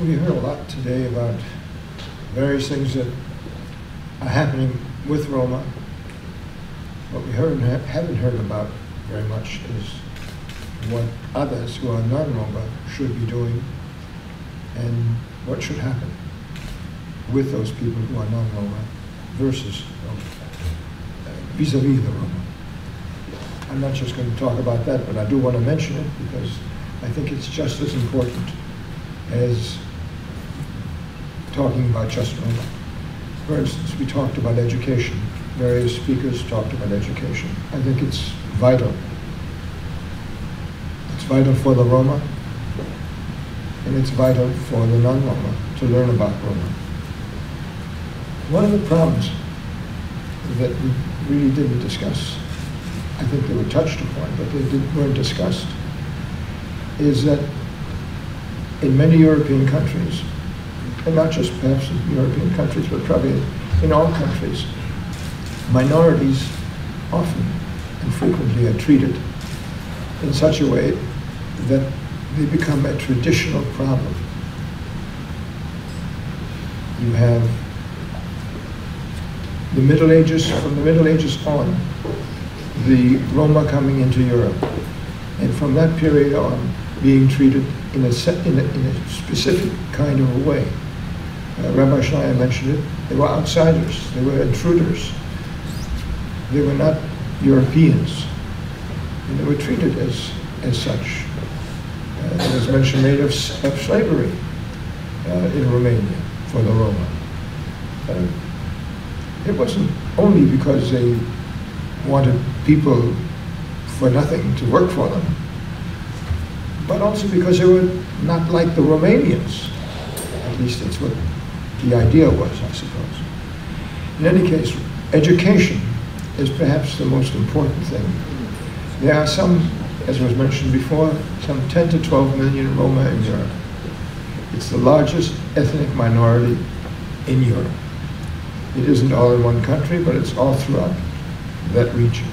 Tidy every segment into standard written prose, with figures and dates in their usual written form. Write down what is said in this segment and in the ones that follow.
We heard a lot today about various things that are happening with Roma. What we haven't heard about very much is what others who are non-Roma should be doing and what should happen with those people who are non-Roma versus vis-a-vis the Roma. I'm not just going to talk about that, but I do want to mention it because I think it's just as important as talking about just Roma. For instance, we talked about education. Various speakers talked about education. I think it's vital. It's vital for the Roma, and it's vital for the non-Roma to learn about Roma. One of the problems that we really didn't discuss, I think they were touched upon, but they weren't discussed, is that in many European countries, and not just perhaps in European countries, but probably in all countries, minorities often and frequently are treated in such a way that they become a traditional problem. You have the Middle Ages, from the Middle Ages on, the Roma coming into Europe, and from that period on, being treated in a specific kind of a way. Rabbi Schneier mentioned it. They were outsiders. They were intruders. They were not Europeans, and they were treated as such. There was mention made of slavery in Romania for the Roma. It wasn't only because they wanted people for nothing to work for them, but also because they were not like the Romanians. At least that's what the idea was, I suppose. In any case, education is perhaps the most important thing. There are some, as was mentioned before, some 10 to 12 million Roma in Europe. It's the largest ethnic minority in Europe. It isn't all in one country, but it's all throughout that region.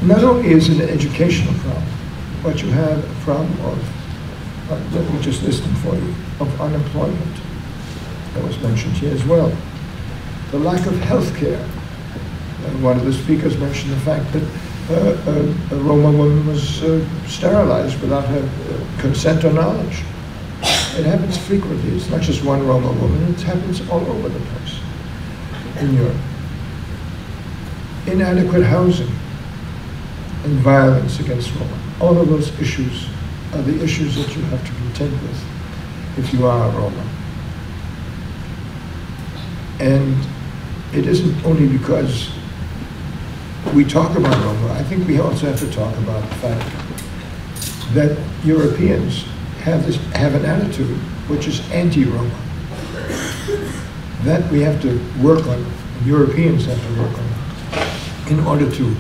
Not only is it an educational problem, but you have a problem of, let me just list them for you, of unemployment. That was mentioned here as well. The lack of health care. One of the speakers mentioned the fact that a Roma woman was sterilized without her consent or knowledge. It happens frequently. It's not just one Roma woman, it happens all over the place in Europe. Inadequate housing and violence against Roma. All of those issues are the issues that you have to contend with if you are a Roma. And it isn't only because we talk about Roma, I think we also have to talk about the fact that Europeans have an attitude which is anti-Roma. That we have to work on, Europeans have to work on, in order to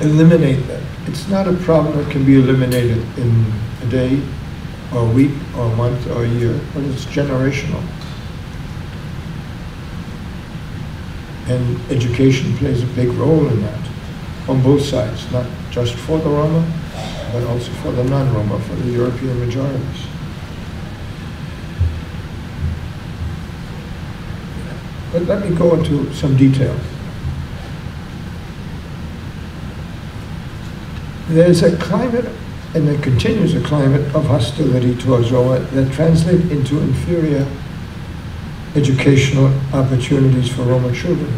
eliminate that. It's not a problem that can be eliminated in a day, or a week, or a month, or a year, but it's generational. And education plays a big role in that, on both sides, not just for the Roma, but also for the non-Roma, for the European majorities. But let me go into some detail. There's a climate, and there continues a climate of hostility towards Roma that translate into inferior educational opportunities for Roma children.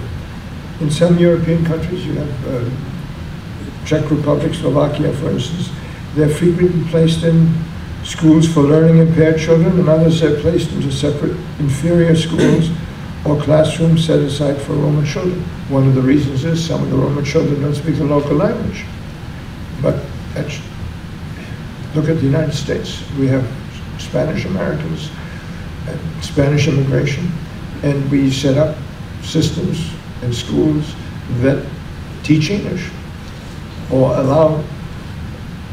In some European countries, you have Czech Republic, Slovakia, for instance, they're frequently placed in schools for learning impaired children, and others are placed into separate inferior schools or classrooms set aside for Roma children. One of the reasons is some of the Roma children don't speak the local language. But look at the United States. We have Spanish Americans and Spanish immigration, and we set up systems and schools that teach English or allow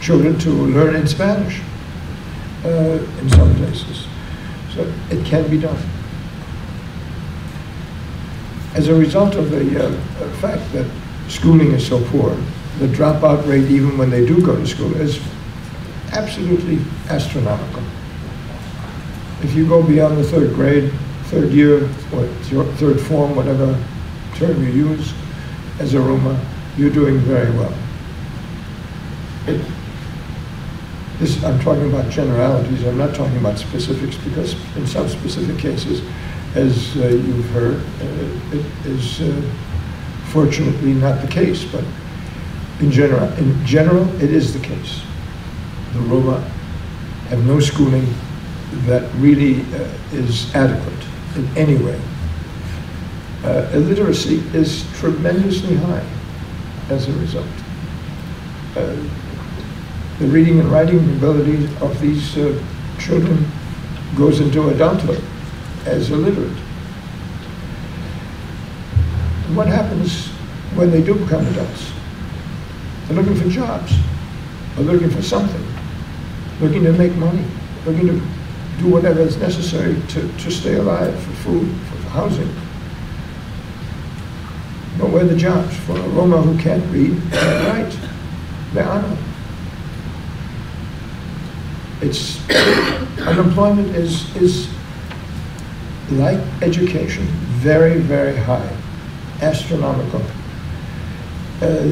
children to learn in Spanish in some places. So it can be done. As a result of the fact that schooling is so poor, the dropout rate, even when they do go to school, is absolutely astronomical. If you go beyond the third grade, third year, or third form, whatever term you use, as a Roma, you're doing very well. I'm talking about generalities, I'm not talking about specifics, because in some specific cases, as you've heard, it is fortunately not the case, but in general, it is the case. The Roma have no schooling that really is adequate in any way. Illiteracy is tremendously high as a result. The reading and writing ability of these children goes into adulthood as illiterate. And what happens when they do become adults? They're looking for jobs, they're looking for something, looking to make money, looking to do whatever is necessary to stay alive, for food, for housing. But where are the jobs for a Roma who can't read, can't write? There are none. Unemployment is like education, very, very high, astronomical.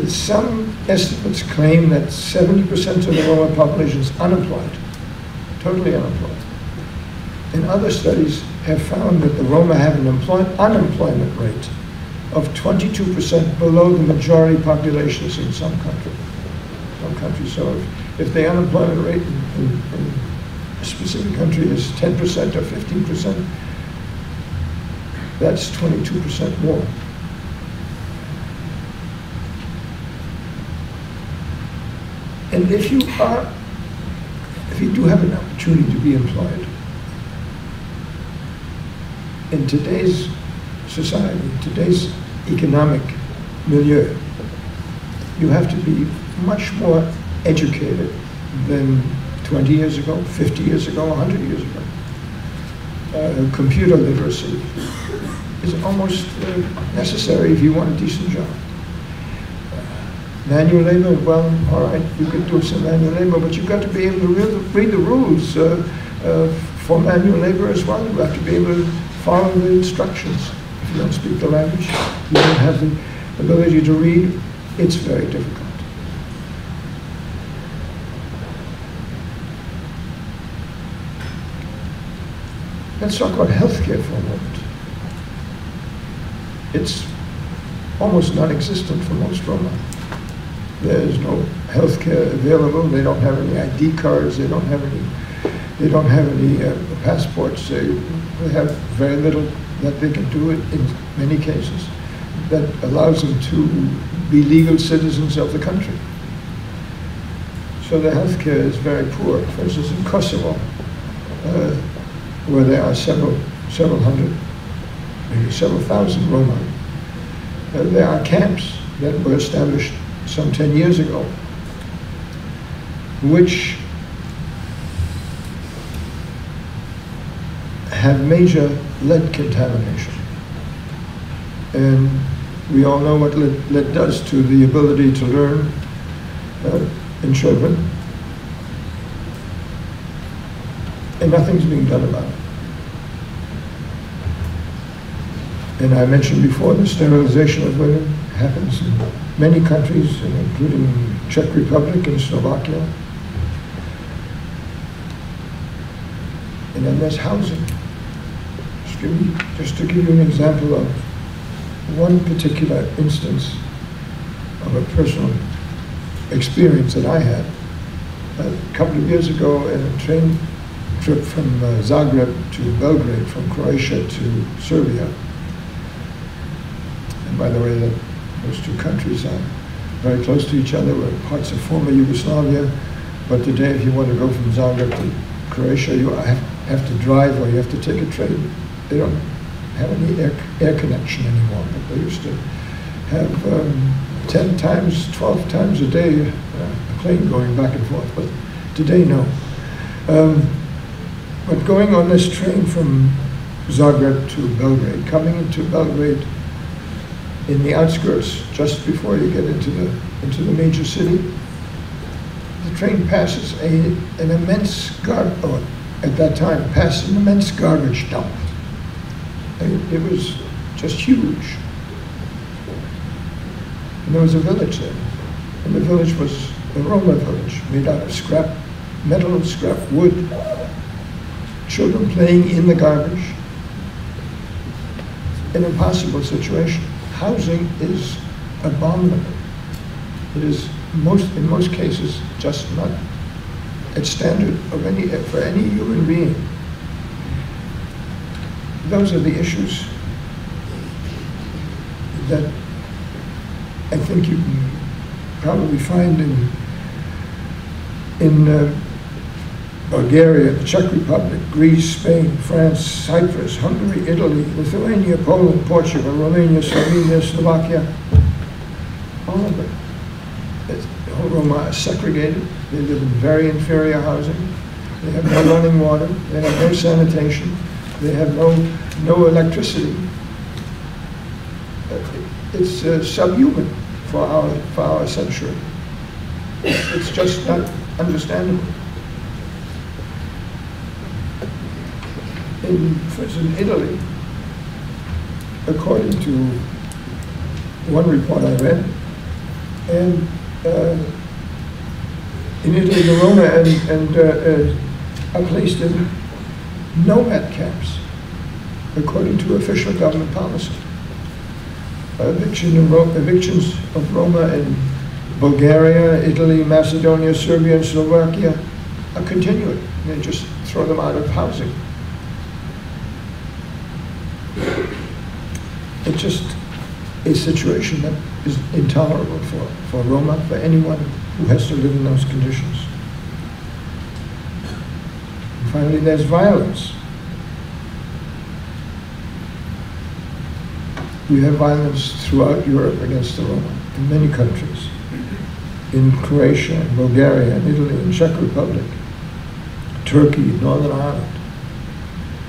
Some estimates claim that 70% of the Roma population is unemployed, totally unemployed. And other studies have found that the Roma have an unemployment rate of 22% below the majority populations in some countries. So if the unemployment rate in a specific country is 10% or 15%, that's 22% more. And if you do have an opportunity to be employed, in today's society, today's economic milieu, you have to be much more educated than 20 years ago, 50 years ago, 100 years ago. Computer literacy is almost necessary if you want a decent job. Manual labor, well, all right, you could do some manual labor, but you've got to be able to read the rules for manual labor as well. You have to be able to follow the instructions. If you don't speak the language, you don't have the ability to read, it's very difficult. Let's talk about healthcare for a moment. It's almost non-existent for most Roma. There's no healthcare available. They don't have any ID cards. They don't have any passports. They have very little that they can do it in many cases that allows them to be legal citizens of the country. So the healthcare is very poor. For instance, in Kosovo, where there are several hundred, maybe several thousand Roma, there are camps that were established some 10 years ago, which have major lead contamination. And we all know what lead does to the ability to learn in children. And nothing's being done about it. And I mentioned before, the sterilization of women happens in many countries, including Czech Republic and Slovakia. And then there's housing. Just to give you an example of one particular instance of a personal experience that I had. A couple of years ago, in a train trip from Zagreb to Belgrade, from Croatia to Serbia. And by the way, those two countries are very close to each other. We're parts of former Yugoslavia. But today, if you want to go from Zagreb to Croatia, you have to drive or you have to take a train. They don't have any air connection anymore, but they used to have 10 times, 12 times a day a plane going back and forth, but today, no. But going on this train from Zagreb to Belgrade, coming into Belgrade in the outskirts, just before you get into the into the major city, the train passes an immense at that time, passed an immense garbage dump. It was just huge. And there was a village there. And the village was a Roma village, made out of scrap metal and scrap wood. Children playing in the garbage. An impossible situation. Housing is abominable. It is in most cases just not at standard of for any human being. Those are the issues that I think you can probably find in Bulgaria, the Czech Republic, Greece, Spain, France, Cyprus, Hungary, Italy, Lithuania, Poland, Portugal, Romania, Slovenia, Slovakia, all of them. The Roma are segregated. They live in very inferior housing. They have no running water. They have no sanitation. They have no electricity. It's subhuman for our century. It's just not understandable. For instance, in Italy, according to one report I read, and in Italy, the Roma are placed in nomad camps, according to official government policy. Evictions of Roma in Bulgaria, Italy, Macedonia, Serbia, and Slovakia are continuing. They just throw them out of housing. It's just a situation that is intolerable for Roma, for anyone who has to live in those conditions. And finally, there's violence. We have violence throughout Europe against the Roma, in many countries. In Croatia, in Bulgaria, in Italy, in Czech Republic, Turkey, Northern Ireland.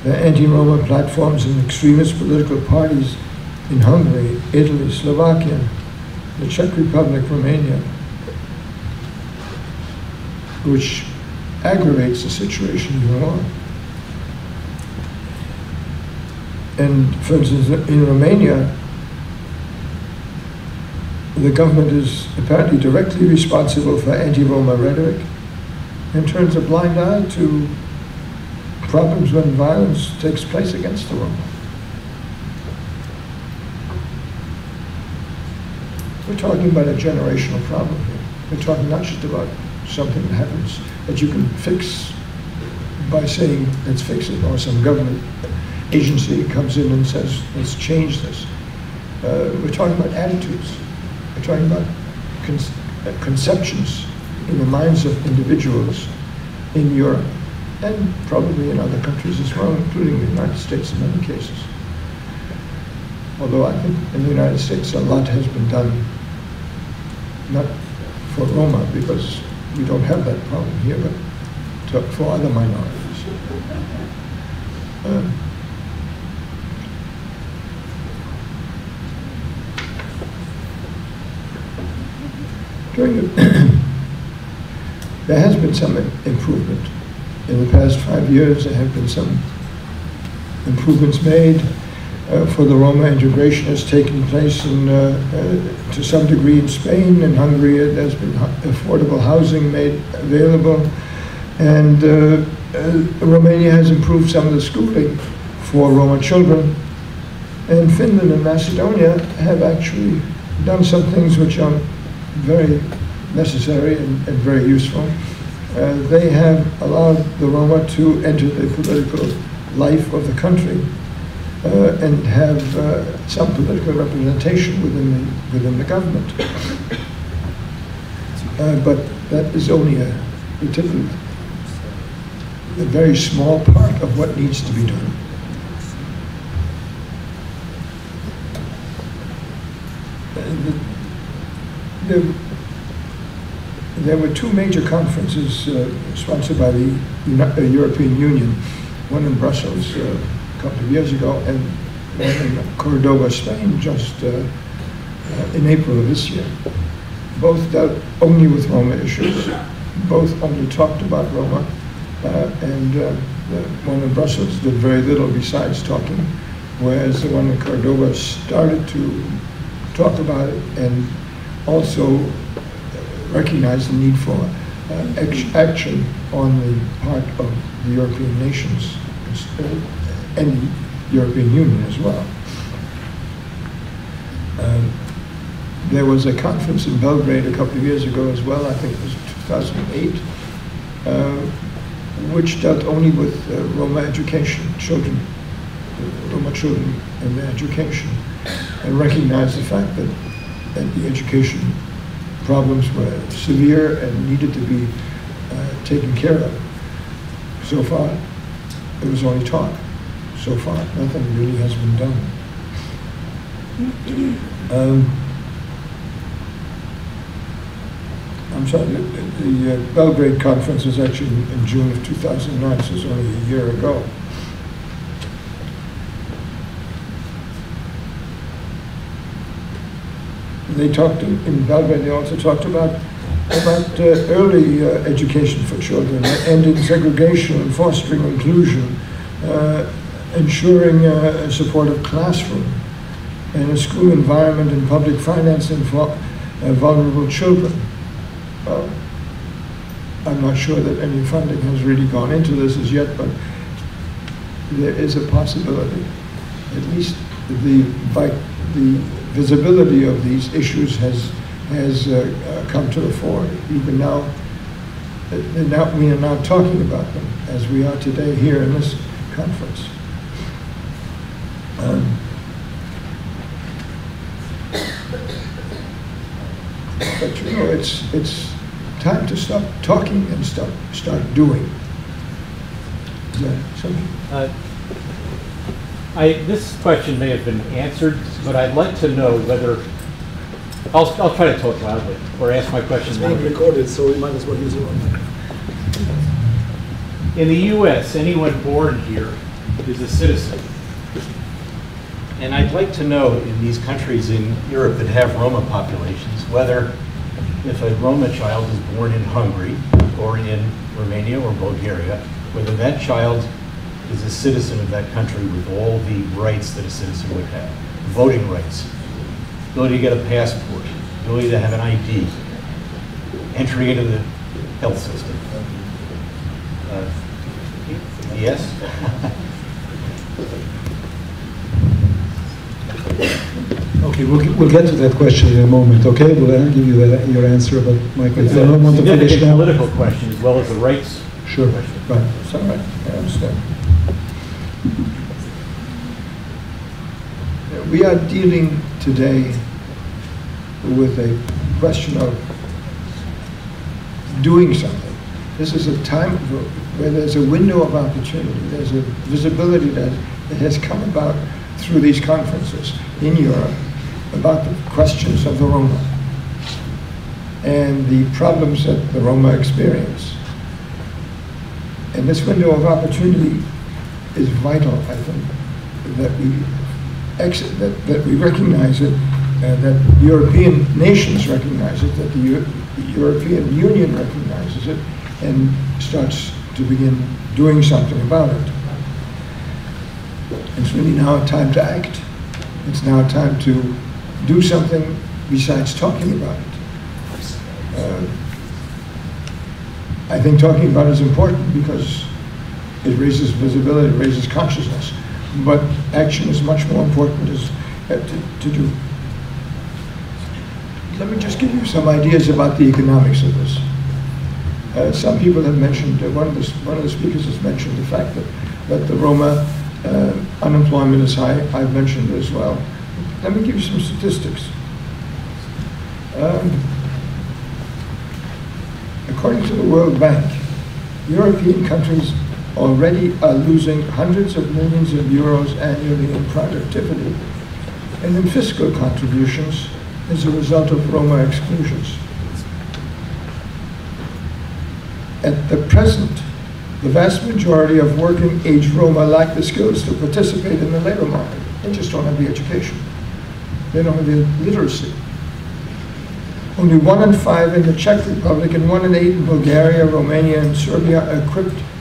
There are anti-Roma platforms and extremist political parties in Hungary, Italy, Slovakia, the Czech Republic, Romania, which aggravates the situation even more. And for instance, in Romania, the government is apparently directly responsible for anti-Roma rhetoric and turns a blind eye to problems when violence takes place against the Roma. We're talking about a generational problem here. We're talking not just about something that happens that you can fix by saying, let's fix it, or some government agency comes in and says, let's change this. We're talking about attitudes. We're talking about conceptions in the minds of individuals in Europe, and probably in other countries as well, including the United States in many cases. Although I think in the United States a lot has been done, not for Roma, because we don't have that problem here, but for other minorities. There has been some improvement. In the past 5 years, there have been some improvements made. For the Roma, integration has taken place to some degree in Spain. In Hungary, there's been affordable housing made available. And Romania has improved some of the schooling for Roma children. And Finland and Macedonia have actually done some things which are very necessary and very useful. They have allowed the Roma to enter the political life of the country and have some political representation within the government. But that is only a very small part of what needs to be done. There were two major conferences sponsored by the European Union, one in Brussels a couple of years ago, and one in Cordoba, Spain, just in April of this year. both dealt only with Roma issues, both only talked about Roma, and the one in Brussels did very little besides talking, whereas the one in Cordoba started to talk about it and also recognize the need for action on the part of the European nations and the European Union as well. There was a conference in Belgrade a couple of years ago as well, I think it was 2008, which dealt only with Roma education, Roma children and their education, and recognized the fact that the education problems were severe and needed to be taken care of. So far, it was only talk. So far, nothing really has been done. I'm sorry, the Belgrade conference was actually in June of 2009, so it's only a year ago. They talked in Belgrade. They also talked about early education for children, ending segregation and fostering inclusion, ensuring a supportive classroom, and a school environment and public financing for vulnerable children. I'm not sure that any funding has really gone into this as yet, but there is a possibility. At least the visibility of these issues has come to the fore. Even now, we are now talking about them as we are today here in this conference. But you know, it's time to stop talking and start doing. Is that something? This question may have been answered, but I'd like to know whether, I'll try to talk loudly, or ask my question. It's being recorded, so we might as well use it on microphone. In the U.S., anyone born here is a citizen. And I'd like to know, in these countries in Europe that have Roma populations, whether if a Roma child is born in Hungary or in Romania or Bulgaria, whether that child is a citizen of that country with all the rights that a citizen would have. Voting rights, ability to get a passport, ability to have an ID, entry into the health system. Yes? Okay, we'll get to that question in a moment, okay? We'll give you your answer, but Michael, if you don't want to finish now. Political question as well as the rights. Sure, question. right. It's all right, I understand. We are dealing today with a question of doing something. This is a time where there's a window of opportunity. There's a visibility that has come about through these conferences in Europe about the questions of the Roma and the problems that the Roma experience. And this window of opportunity is vital, I think, that we recognize it, that European nations recognize it, that the European Union recognizes it, and starts to begin doing something about it. It's really now a time to act. It's now a time to do something besides talking about it. I think talking about it is important because it raises visibility, it raises consciousness. But action is much more important to do. Let me just give you some ideas about the economics of this. Some people have mentioned, one of the speakers has mentioned the fact that the Roma unemployment is high. I've mentioned it as well. Let me give you some statistics. According to the World Bank, European countries already are losing hundreds of millions of euros annually in productivity and in fiscal contributions as a result of Roma exclusions. At the present, the vast majority of working-age Roma lack the skills to participate in the labor market. They just don't have the education. They don't have the literacy. Only 1 in 5 in the Czech Republic and 1 in 8 in Bulgaria, Romania, and Serbia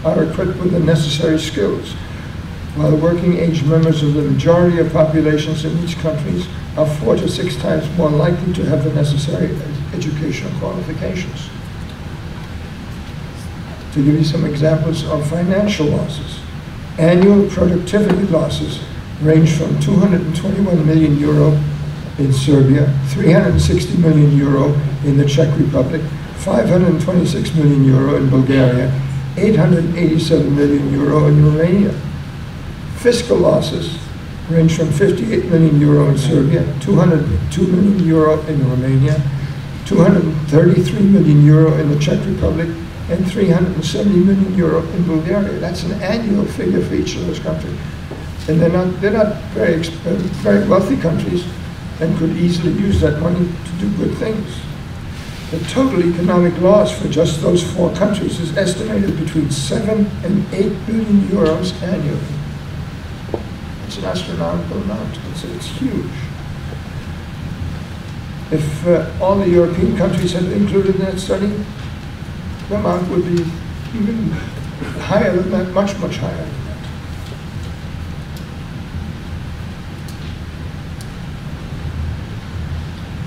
are equipped with the necessary skills, while working age members of the majority of populations in these countries are 4 to 6 times more likely to have the necessary educational qualifications. To give you some examples of financial losses, annual productivity losses range from 221 million euro in Serbia, 360 million euro in the Czech Republic, 526 million euro in Bulgaria, 887 million euro in Romania. Fiscal losses range from 58 million euro in Serbia, 202 million euro in Romania, 233 million euro in the Czech Republic, and 370 million euro in Bulgaria. That's an annual figure for each of those countries. And they're not very wealthy countries and could easily use that money to do good things. The total economic loss for just those 4 countries is estimated between 7 and 8 billion euros annually. It's an astronomical amount. It's huge. If all the European countries had been included in that study, the amount would be even higher than that, much, much higher than that.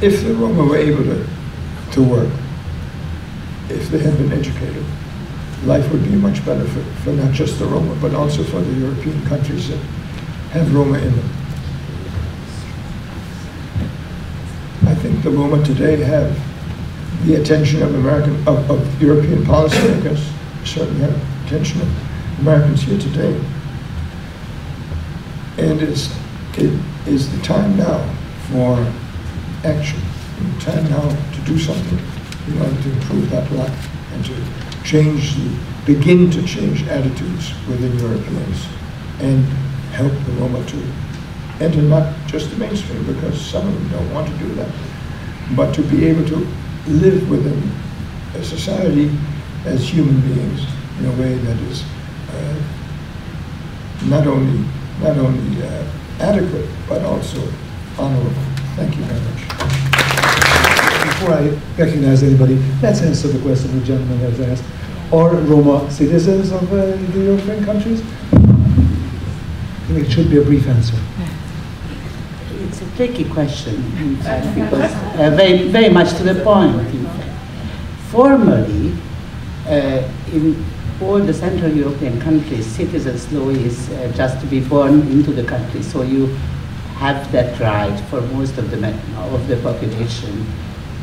If the Roma were able to work, if they had been educated, life would be much better for not just the Roma, but also for the European countries that have Roma in them. I think the Roma today have the attention of European policymakers, certainly have attention of Americans here today. And it is the time now for action, and the time now to do something in order to improve that life and to begin to change attitudes within Europeans and help the Roma to enter not just the mainstream, because some of them don't want to do that, but to be able to live within a society as human beings in a way that is not only adequate, but also honorable. Thank you very much. Before I recognize anybody, let's answer the question the gentleman has asked. Are Roma citizens of the European countries? I think it should be a brief answer. It's a tricky question, in fact, because very, very much to the point, in fact. Formally, in all the Central European countries, citizens' law is just to be born into the country, so you have that right for most of the population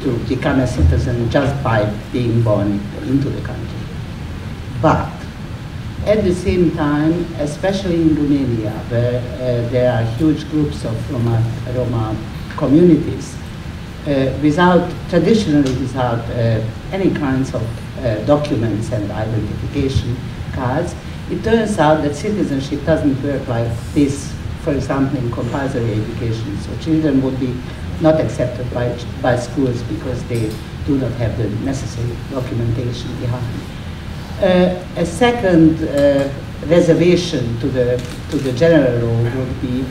to become a citizen just by being born into the country. But at the same time, especially in Romania, where there are huge groups of Roma communities, traditionally without any kinds of documents and identification cards, it turns out that citizenship doesn't work like this, for example, in compulsory education. So children would be not accepted by schools because they do not have the necessary documentation behind. A second reservation to the general law would be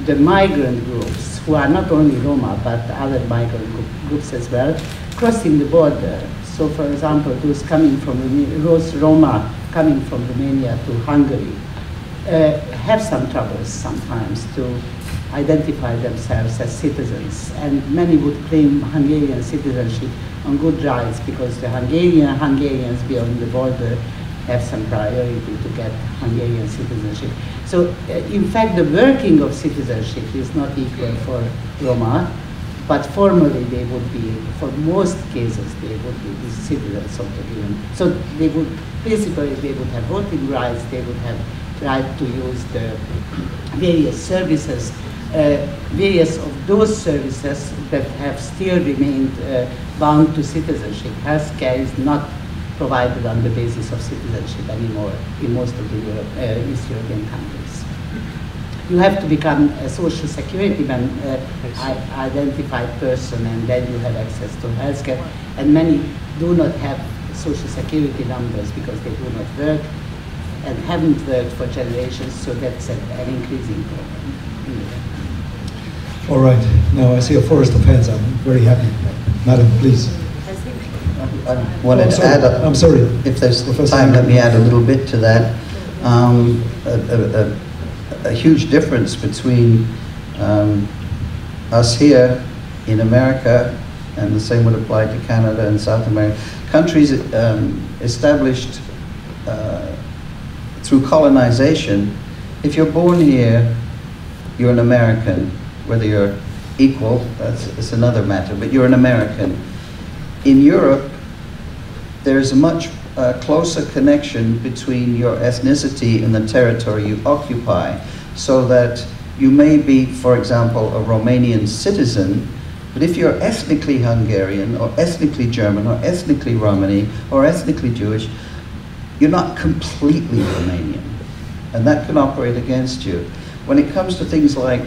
the migrant groups, who are not only Roma, but other migrant groups as well, crossing the border. So, for example, those Roma coming from Romania to Hungary have some troubles sometimes to identify themselves as citizens, and many would claim Hungarian citizenship on good rights because the Hungarians beyond the border have some priority to get Hungarian citizenship. So, in fact, the working of citizenship is not equal for Roma, but formally they would be, for most cases, they would be the citizens of the given. So they would, basically, they would have voting rights, they would have right to use the various services, various of those services that have still remained bound to citizenship. Healthcare is not provided on the basis of citizenship anymore in most of the East European countries. You have to become a social security identified person, and then you have access to healthcare. And many do not have social security numbers because they do not work and haven't worked for generations, so that's an increasing problem. All right, now I see a forest of hands. I'm very happy. Madam, please. I wanted to add, I'm sorry. If there's Professor time, let me add a little bit to that. A huge difference between us here in America, and the same would apply to Canada and South America. Countries established through colonization. If you're born here, you're an American. Whether you're equal, that's another matter, but you're an American. In Europe, there's a much closer connection between your ethnicity and the territory you occupy, so that you may be, for example, a Romanian citizen, but if you're ethnically Hungarian, or ethnically German, or ethnically Romani, or ethnically Jewish, you're not completely Romanian, and that can operate against you. When it comes to things like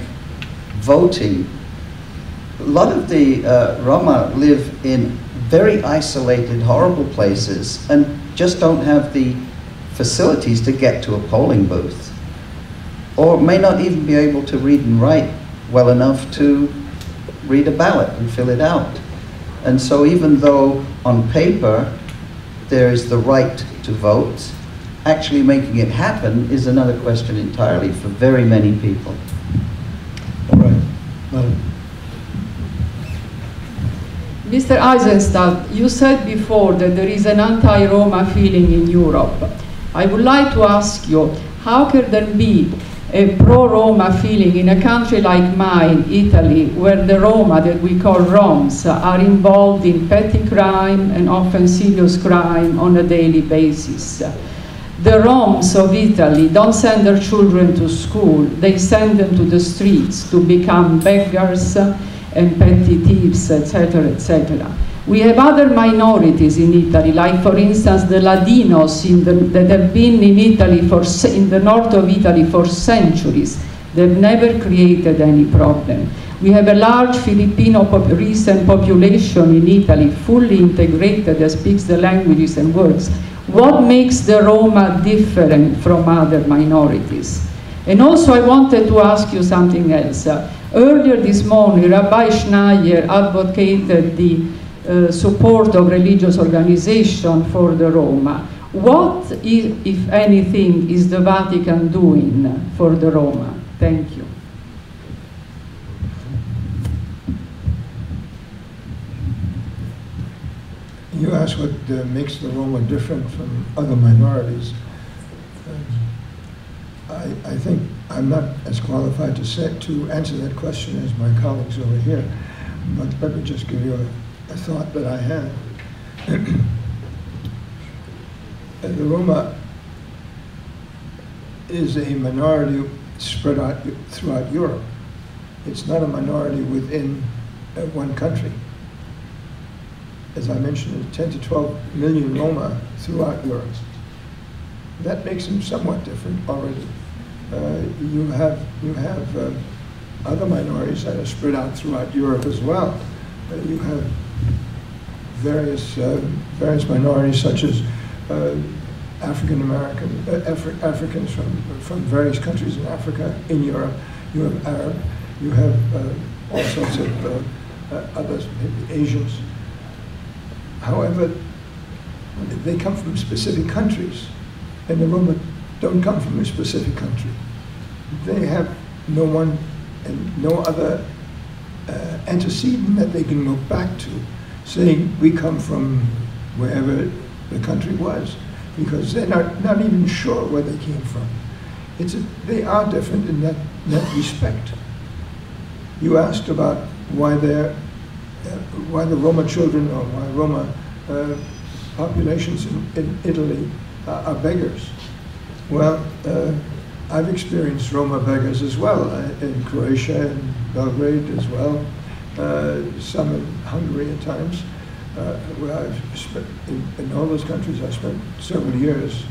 voting, a lot of the Roma live in very isolated, horrible places and just don't have the facilities to get to a polling booth, or may not even be able to read and write well enough to read a ballot and fill it out. And so even though on paper there is the right to vote, actually making it happen is another question entirely for very many people. All right, Madam. Mr. Eisenstadt, you said before that there is an anti-Roma feeling in Europe. I would like to ask you, how can there be a pro-Roma feeling in a country like mine, Italy, where the Roma, that we call Roms, are involved in petty crime and often serious crime on a daily basis? The Roms of Italy don't send their children to school, they send them to the streets to become beggars and petty thieves, etc., etc. We have other minorities in Italy, like for instance the Ladinos that have been in Italy in the north of Italy for centuries. They've never created any problem. We have a large Filipino recent population in Italy, fully integrated, that speaks the languages and works. What makes the Roma different from other minorities? And also I wanted to ask you something else. Earlier this morning, Rabbi Schneier advocated the support of religious organization for the Roma. What, if anything, is the Vatican doing for the Roma? Thank you. You asked what makes the Roma different from other minorities. I think I'm not as qualified to answer that question as my colleagues over here, but let me just give you a thought that I had. The Roma is a minority spread out throughout Europe. It's not a minority within one country. As I mentioned, 10 to 12 million Roma throughout Europe. That makes them somewhat different already. You have other minorities that are spread out throughout Europe as well. You have various minorities such as African American, Africans from various countries in Africa, in Europe. You have Arab. You have all sorts of others, maybe Asians. However, they come from specific countries, and the Roma don't come from a specific country. They have no one and no other antecedent that they can look back to, saying we come from wherever the country was, because they're not even sure where they came from. They are different in that respect. You asked about why the Roma children or why Roma populations in Italy are beggars. Well, I've experienced Roma beggars as well in Croatia and Belgrade as well. Some in Hungary at times. Where I've spent in all those countries, I spent several years,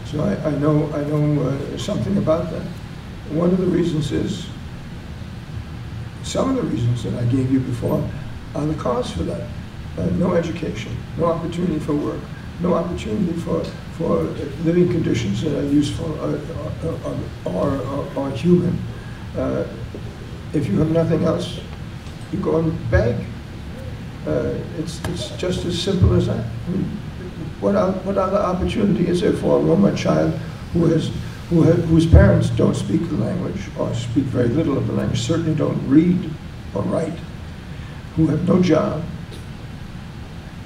so I know something about that. One of the reasons is, some of the reasons that I gave you before are the cause for that. No education, no opportunity for work, no opportunity for living conditions that are useful or human. If you have nothing else, you go and beg. It's just as simple as that. I mean, what other opportunity is there for a Roma child whose parents don't speak the language or speak very little of the language, certainly don't read or write, who have no job,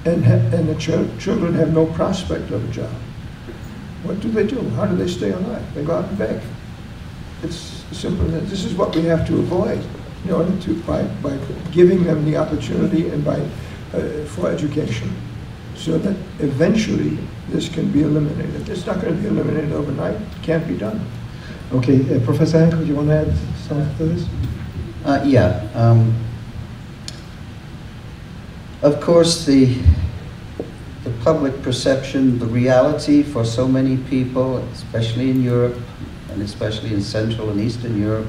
and the children have no prospect of a job? What do? How do they stay alive? They go out and beg. It's simple as that. This is what we have to avoid in order to, by giving them the opportunity and for education, so that eventually this can be eliminated. It's not going to be eliminated overnight. It can't be done. Okay, Professor Hancock, do you want to add something to this? Of course, the public perception, the reality for so many people, especially in Europe, and especially in Central and Eastern Europe,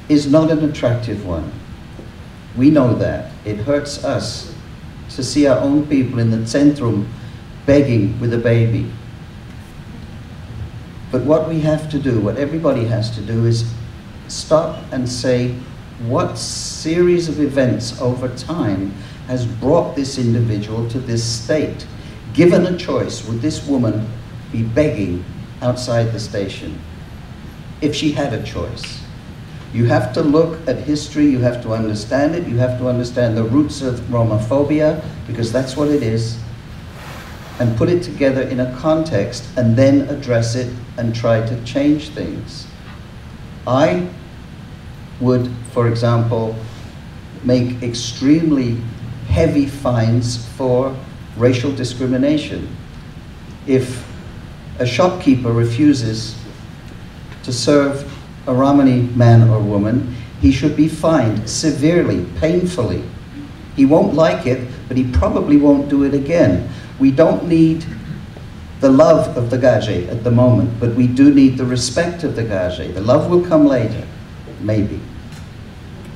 is not an attractive one. We know that. It hurts us to see our own people in the centrum begging with a baby. But what we have to do, what everybody has to do, is stop and say, what series of events over time has brought this individual to this state? Given a choice, would this woman be begging outside the station if she had a choice? You have to look at history, you have to understand it, you have to understand the roots of Romophobia, because that's what it is, and put it together in a context and then address it and try to change things. I would, for example, make extremely heavy fines for racial discrimination. If a shopkeeper refuses to serve a Romani man or woman, he should be fined severely, painfully. He won't like it, but he probably won't do it again. We don't need the love of the Gage at the moment, but we do need the respect of the Gage. The love will come later, maybe.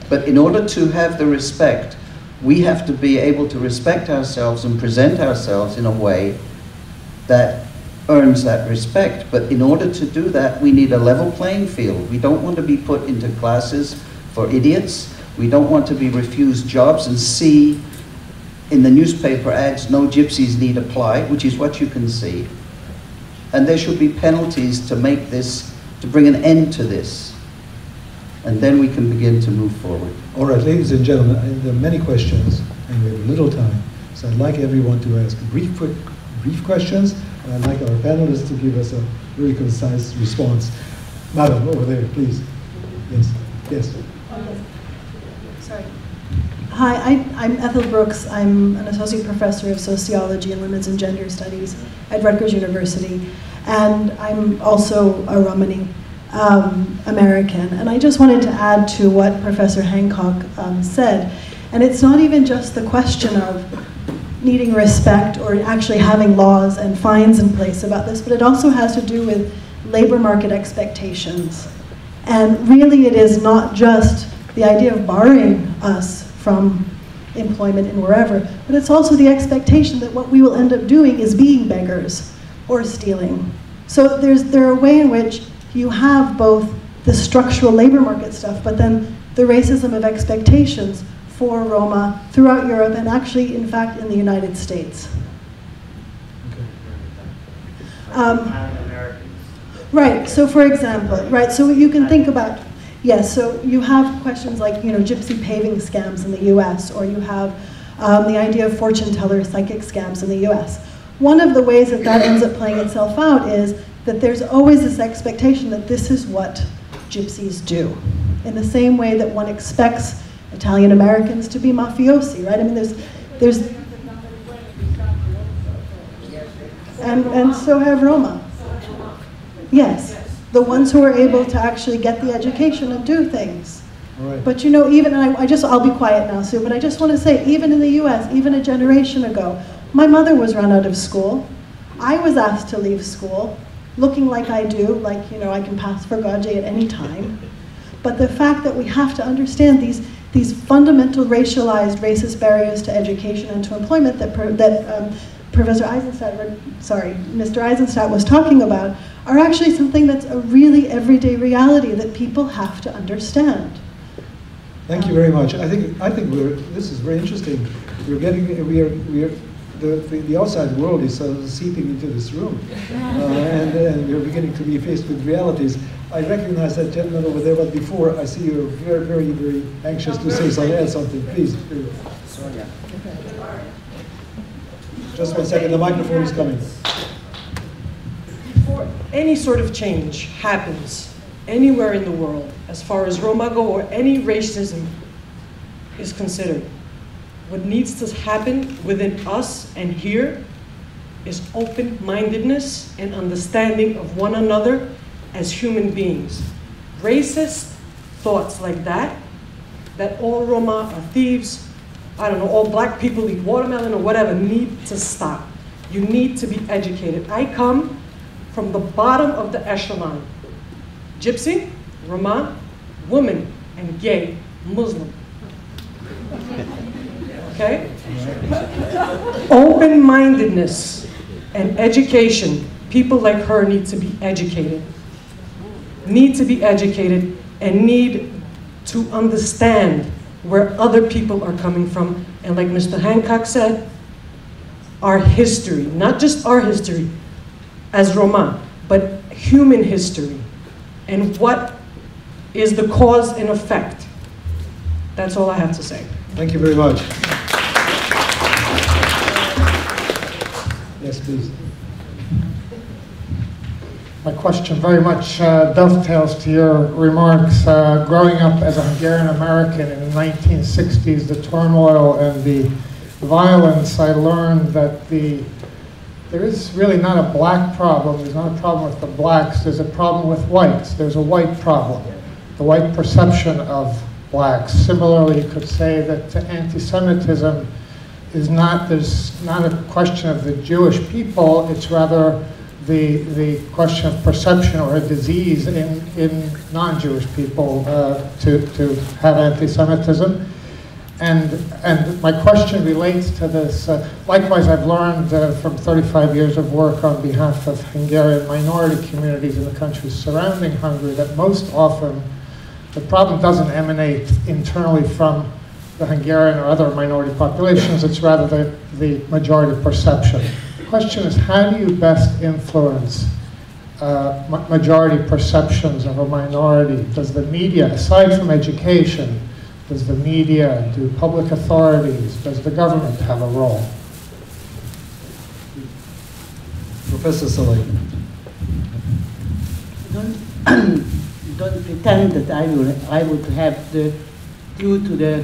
But in order to have the respect, we have to be able to respect ourselves and present ourselves in a way that earns that respect. But in order to do that, we need a level playing field. We don't want to be put into classes for idiots. We don't want to be refused jobs and see in the newspaper ads, no gypsies need apply, which is what you can see. And there should be penalties to make this, to bring an end to this. And then we can begin to move forward. All right, ladies and gentlemen, there are many questions, and we have little time. So I'd like everyone to ask brief questions, and I'd like our panelists to give us a really concise response. Madam, over there, please. Yes, yes. Sorry. Hi, I'm Ethel Brooks. I'm an associate professor of sociology and women's and gender studies at Rutgers University, and I'm also a Romani American. And I just wanted to add to what Professor Hancock said. And it's not even just the question of needing respect or actually having laws and fines in place about this, but it also has to do with labor market expectations. And really it is not just the idea of barring us from employment and wherever, but it's also the expectation that what we will end up doing is being beggars or stealing. So there's a way in which you have both the structural labor market stuff, but then the racism of expectations for Roma throughout Europe and actually, in fact, in the United States. Right, so for example, right, so you can think about, yes, so you have questions like, you know, gypsy paving scams in the US, or you have the idea of fortune teller psychic scams in the US. One of the ways that that ends up playing itself out is that there's always this expectation that this is what gypsies do. In the same way that one expects Italian Americans to be mafiosi, right? I mean, there's and so have Roma. Yes, the ones who are able to actually get the education and do things. Right. But you know, even, and I'll be quiet now, Sue, but I just want to say, even in the US, even a generation ago, my mother was run out of school. I was asked to leave school, looking like I do, like, you know, I can pass for Gage at any time. But the fact that we have to understand these fundamental racialized, racist barriers to education and to employment that Professor Eisenstadt, sorry, Mr. Eisenstadt was talking about, are actually something that's a really everyday reality that people have to understand. Thank you very much. I think this is very interesting. The outside world is seeping into this room, and we're beginning to be faced with realities. I recognize that gentleman over there, but before I see you're very, very, very anxious to say something. Please. Sorry. Just 1 second. The microphone is coming. Before any sort of change happens anywhere in the world, as far as Roma go or any racism is considered, what needs to happen within us and here is open-mindedness and understanding of one another as human beings. Racist thoughts like that all Roma are thieves, I don't know, all black people eat watermelon or whatever, need to stop. You need to be educated. I come from the bottom of the echelon. Gypsy, Roma, woman, and gay, Muslim. Okay? Open-mindedness and education. People like her need to be educated. Need to be educated and need to understand where other people are coming from. And like Mr. Hancock said, our history, not just our history as Roma, but human history. And what is the cause and effect. That's all I have to say. Thank you very much. Yes, please. My question very much dovetails to your remarks. Growing up as a Hungarian American in the 1960s, the turmoil and the violence, I learned that there is really not a black problem. There's not a problem with the blacks. There's a problem with whites. There's a white problem, the white perception of blacks. Similarly, you could say that anti-Semitism is there's not a question of the Jewish people. It's rather the question of perception or a disease in non-Jewish people to have anti-Semitism. And my question relates to this. Likewise, I've learned from 35 years of work on behalf of Hungarian minority communities in the countries surrounding Hungary that most often the problem doesn't emanate internally from the Hungarian or other minority populations. It's rather the majority perception. The question is, how do you best influence majority perceptions of a minority? Does the media, aside from education, does the media, do public authorities, does the government have a role? Professor Saleh. Don't pretend that I would have the due to the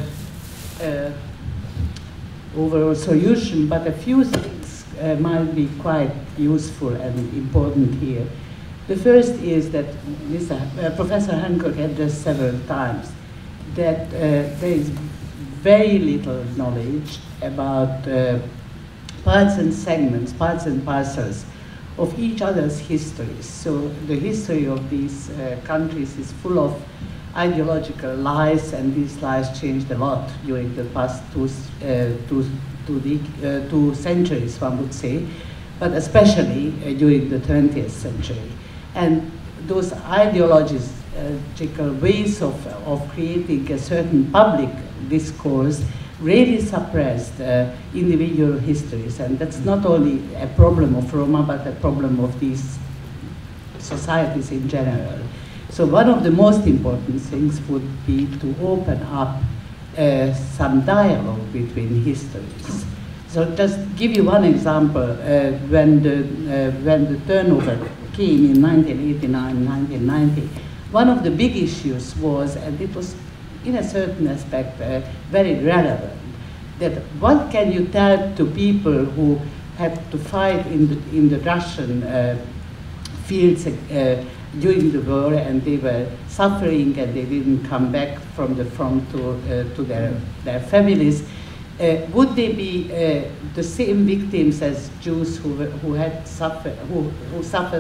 overall solution, but a few things might be quite useful and important here. The first is that Professor Hancock addressed several times that there is very little knowledge about parts and segments, parts and parcels of each other's histories. So the history of these countries is full of ideological lies, and these lies changed a lot during the past two centuries, one would say, but especially during the 20th century. And those ideological ways of creating a certain public discourse really suppressed individual histories. And that's not only a problem of Roma, but a problem of these societies in general. So one of the most important things would be to open up some dialogue between histories. So just give you one example, when the turnover came in 1989, 1990, one of the big issues was, and it was in a certain aspect very relevant, that what can you tell to people who had to fight in the Russian fields during the war, and they were suffering and they didn't come back from the front to their families. Would they be the same victims as Jews who suffered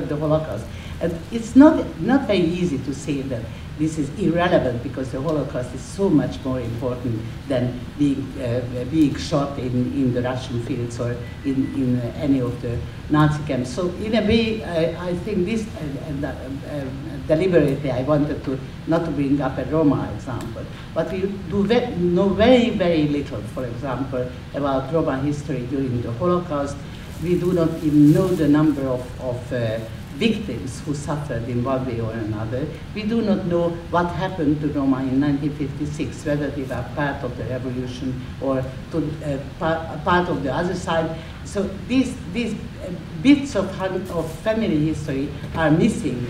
the Holocaust? And it's not very easy to say that. this is irrelevant because the Holocaust is so much more important than being shot in the Russian fields or in any of the Nazi camps. So in a way, I think this, deliberately I wanted to, not to bring up a Roma example, but we do know very, very little, for example, about Roma history during the Holocaust. We do not even know the number of victims who suffered in one way or another. We do not know what happened to Roma in 1956, whether they were part of the revolution or part of the other side. So these bits of family history are missing,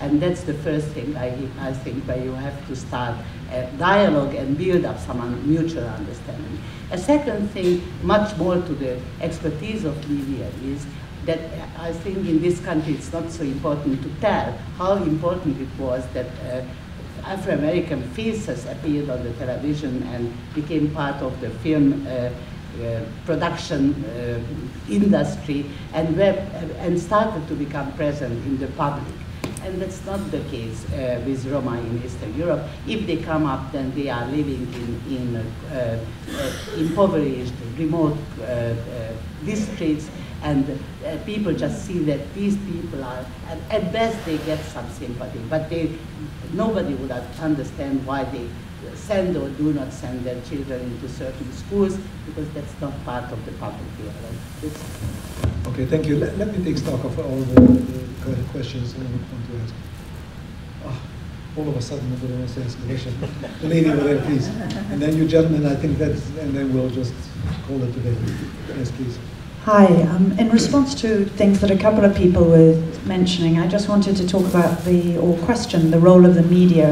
and that's the first thing I think where you have to start a dialogue and build up some mutual understanding. A second thing, much more to the expertise of media, is that I think in this country it's not so important to tell how important it was that Afro-American faces appeared on the television and became part of the film production industry and started to become present in the public. And that's not the case with Roma in Eastern Europe. If they come up, then they are living in impoverished, remote districts, and people just see that these people are, at best they get some sympathy, but nobody would understand why they send or do not send their children into certain schools, because that's not part of the public dialogue. Okay, thank you. Let me take stock of all the questions I want to ask. All of a sudden, I'm going to ask a question. The lady over there, please. And then you gentlemen, I think that's, and then we'll just call it today. Yes, please. Hi, in response to things that a couple of people were mentioning, I just wanted to talk about question the role of the media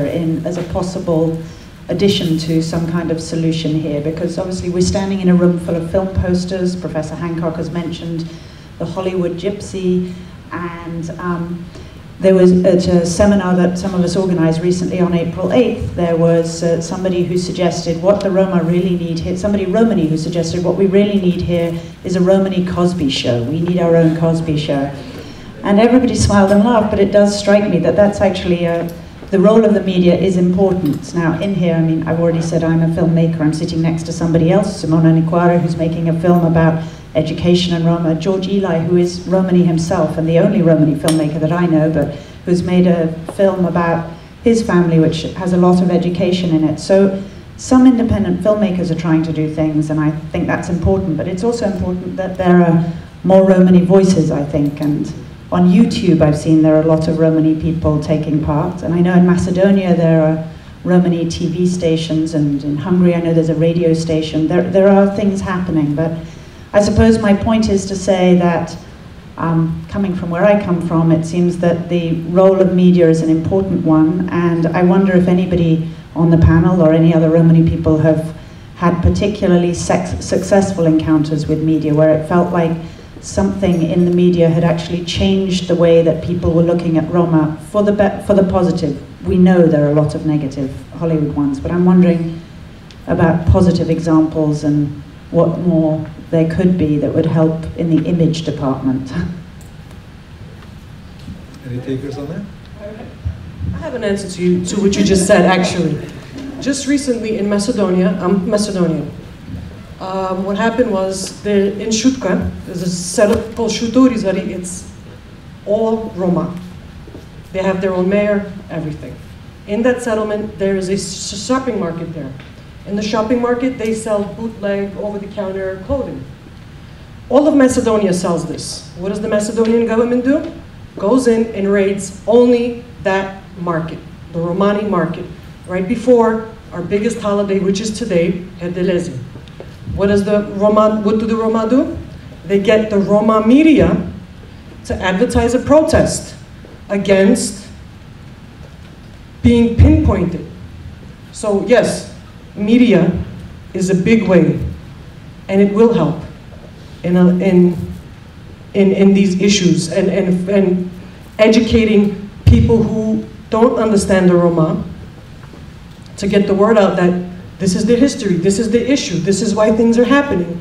as a possible addition to some kind of solution here, because obviously we're standing in a room full of film posters. Professor Hancock has mentioned the Hollywood Gypsy, and there was at a seminar that some of us organized recently on April 8th, there was somebody who suggested what the Roma really need here, somebody Romani who suggested what we really need here is a Romani Cosby show. We need our own Cosby show. And everybody smiled and laughed, but it does strike me that that's actually the role of the media is important. Now in here, I mean, I've already said I'm a filmmaker, I'm sitting next to somebody else, Simona Niquara, who's making a film about education and Roma, George Eli, who is Romani himself and the only Romani filmmaker that I know, but who's made a film about his family which has a lot of education in it. So some independent filmmakers are trying to do things, and I think that's important, but it's also important that there are more Romani voices, I think, and on YouTube I've seen there are a lot of Romani people taking part, and I know in Macedonia there are Romani TV stations, and in Hungary I know there's a radio station. There are things happening, but I suppose my point is to say that coming from where I come from, it seems that the role of media is an important one, and I wonder if anybody on the panel or any other Romani people have had particularly successful encounters with media where it felt like something in the media had actually changed the way that people were looking at Roma for the positive. We know there are a lot of negative Hollywood ones, but I'm wondering about positive examples and what more there could be that would help in the image department. Any takers on that? I have an answer to what you just said, actually. Just recently in Macedonia, I'm Macedonian. What happened was, in Shutka, there's a settlement called Shutorizari, it's all Roma. They have their own mayor, everything. In that settlement, there is a shopping market there. In the shopping market, they sell bootleg, over-the-counter clothing. All of Macedonia sells this. What does the Macedonian government do? Goes in and raids only that market, the Romani market, right before our biggest holiday, which is today, Herdelezi. What do the Roma do? They get the Roma media to advertise a protest against being pinpointed. So yes, media is a big way, and it will help in these issues and educating people who don't understand the Roma to get the word out that this is the history, this is the issue, this is why things are happening.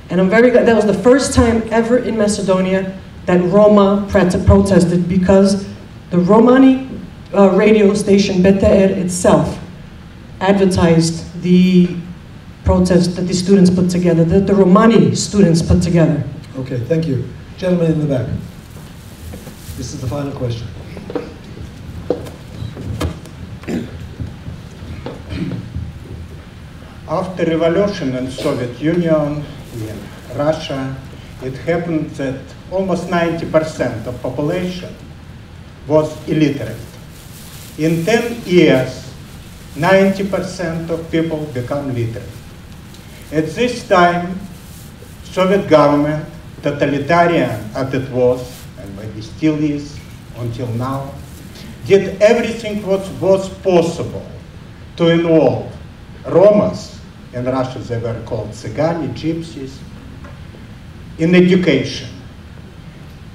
And I'm very glad that was the first time ever in Macedonia that Roma protested, because the Romani radio station, BTR itself, advertised the protest that the students put together, that the Romani students put together. Okay, thank you. Gentleman in the back. This is the final question. After revolution in Soviet Union, in Russia, it happened that almost 90% of population was illiterate. In 10 years, 90% of people become literate. At this time, Soviet government, totalitarian as it was, and maybe still is until now, did everything what was possible to involve Romas, in Russia they were called Tsigani, gypsies, in education.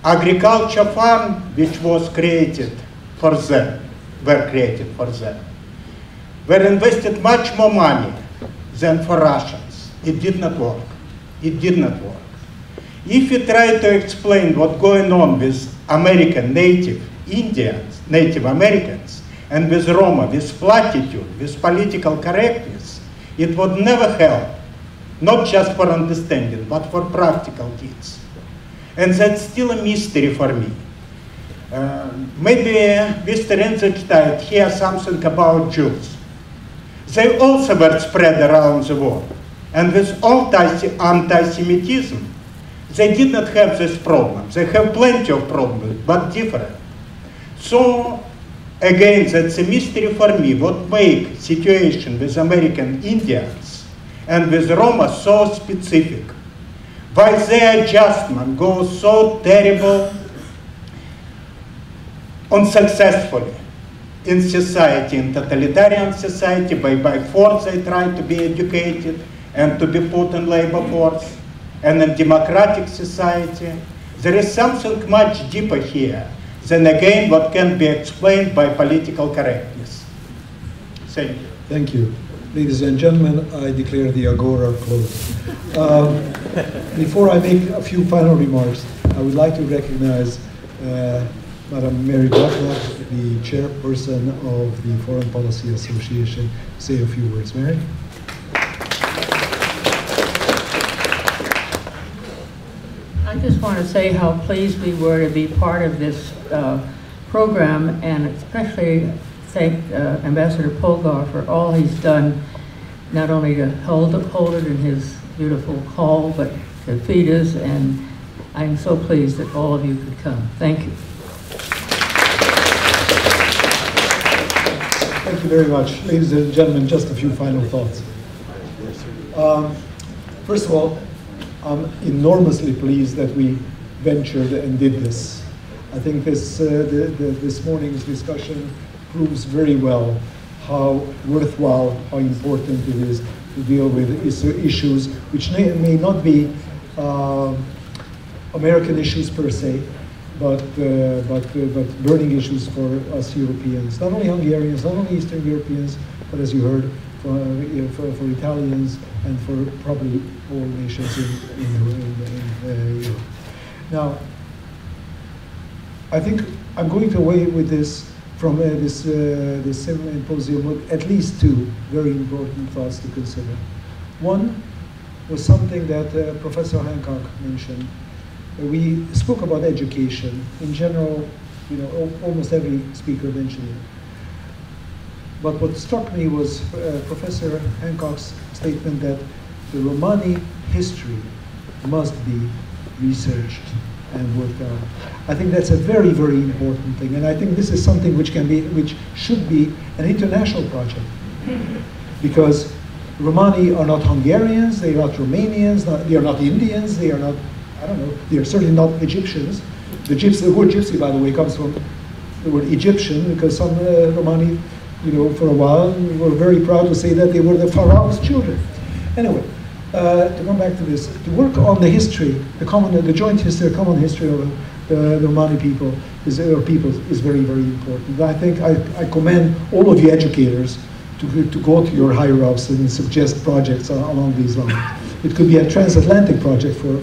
Agriculture farm, which was created for them, were invested much more money than for Russians. It did not work. It did not work. If you try to explain what's going on with American native Indians, Native Americans, and with Roma, with platitude, with political correctness, it would never help, not just for understanding, but for practical kids. And that's still a mystery for me. Maybe Mr. Inzelstein hears something about Jews. They also were spread around the world. And with anti-Semitism, they did not have this problem. They have plenty of problems, but different. So, again, that's a mystery for me. What makes situation with American Indians and with Roma so specific? Why their adjustment goes so terrible, unsuccessfully in society, in totalitarian society, by force they try to be educated and to be put in labor force, and in democratic society. There is something much deeper here than again what can be explained by political correctness. Thank you. Thank you. Ladies and gentlemen, I declare the Agora closed. Before I make a few final remarks, I would like to recognize Madam Mary Blacklock, the chairperson of the Foreign Policy Association, say a few words. Mary? I just want to say how pleased we were to be part of this program, and especially thank Ambassador Polgar for all he's done, not only to hold it in his beautiful hall, but to feed us, and I'm so pleased that all of you could come. Thank you. Thank you very much. Ladies and gentlemen, just a few final thoughts. First of all, I'm enormously pleased that we ventured and did this. I think this morning's discussion proves very well how worthwhile, how important it is to deal with issues which may not be American issues per se, but burning issues for us Europeans, not only Hungarians, not only Eastern Europeans, but as you heard, for Italians and for probably all nations in Europe. Now, I think I'm going away with this from this symposium with at least two very important thoughts to consider. One was something that Professor Hancock mentioned. We spoke about education. In general, you know, almost every speaker mentioned it. But what struck me was Professor Hancock's statement that the Romani history must be researched and worked out. I think that's a very, very important thing, and I think this is something which should be an international project, because Romani are not Hungarians, they are not Romanians, they are not Indians, they are not, I don't know, they are certainly not Egyptians. The word gypsy, by the way, comes from the word Egyptian, because some Romani, you know, for a while, were very proud to say that they were the Pharaoh's children. Anyway, to come back to this, to work on the history, the joint history, the common history of the Romani people is very, very important. I think I commend all of you educators to go to your higher ups and suggest projects along these lines. It could be a transatlantic project for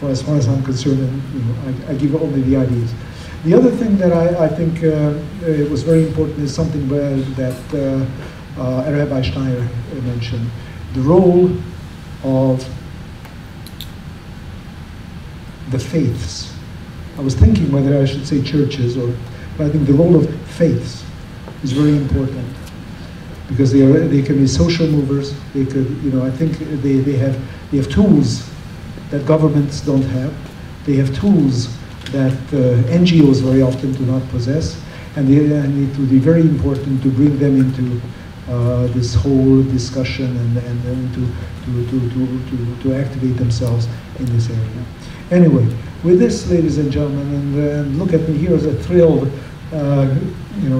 as far as I'm concerned, and you know, I give only the ideas. The other thing that I think was very important is something that Rabbi Steiner mentioned, the role of the faiths. I was thinking whether I should say churches, but I think the role of faiths is very important, because they can be social movers. They could, I think they have tools that governments don't have. They have tools that NGOs very often do not possess, and they need to be very important to bring them into this whole discussion and to activate themselves in this area. Anyway, with this, ladies and gentlemen, and look at me here as a thrilled,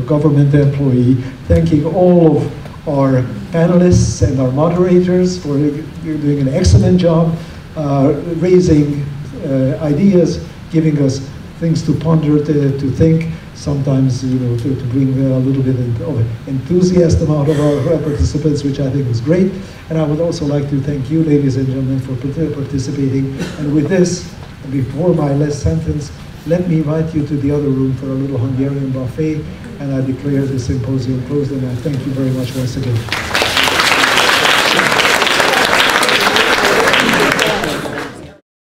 government employee, thanking all of our panelists and our moderators for doing an excellent job, raising ideas, giving us things to ponder, to think, sometimes to bring a little bit of enthusiasm out of our participants, which I think was great. And I would also like to thank you, ladies and gentlemen, for participating. And with this, before my last sentence, let me invite you to the other room for a little Hungarian buffet, and I declare the symposium closed, and I thank you very much once again.